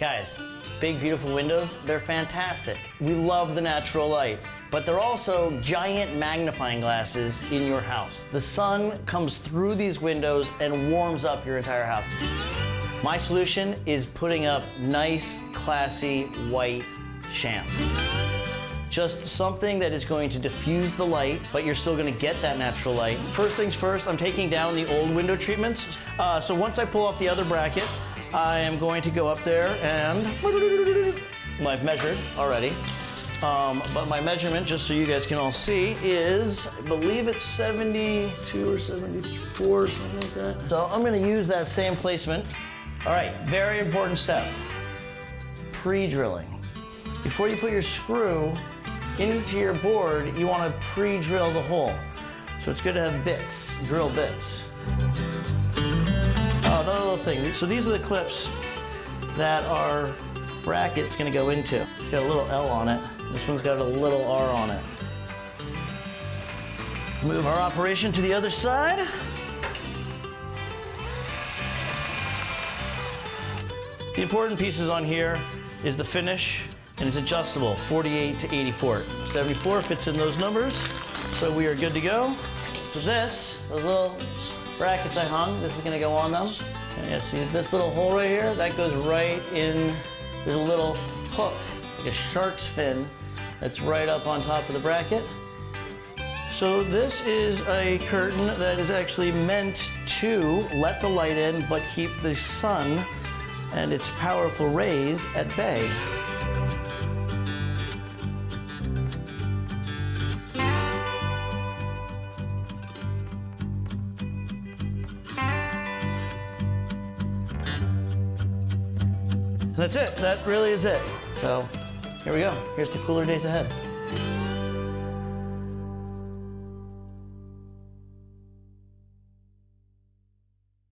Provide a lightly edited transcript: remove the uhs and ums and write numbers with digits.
Guys, big beautiful windows, they're fantastic. We love the natural light, but they're also giant magnifying glasses in your house. The sun comes through these windows and warms up your entire house. My solution is putting up nice, classy, white sham. Just something that is going to diffuse the light, but you're still gonna get that natural light. First things first, I'm taking down the old window treatments. So once I pull off the other bracket, I am going to go up there and I've measured already. But my measurement, just so you guys can all see, is, I believe it's 72 or 74, something like that. So I'm gonna use that same placement. All right, very important step, pre-drilling. Before you put your screw into your board, you want to pre-drill the hole. So it's good to have bits, drill bits. Oh, another little thing. So these are the clips that our bracket's going to go into. It's got a little L on it. This one's got a little R on it. Move our operation to the other side. The important pieces on here is the finish. And it's adjustable, 48 to 84. 74 fits in those numbers, so we are good to go. So those little brackets I hung, this is gonna go on them. And you see this little hole right here? That goes right in, there's a little hook, like a shark's fin, that's right up on top of the bracket. So this is a curtain that is actually meant to let the light in, but keep the sun and its powerful rays at bay. That's it. That really is it. So here we go. Here's to cooler days ahead.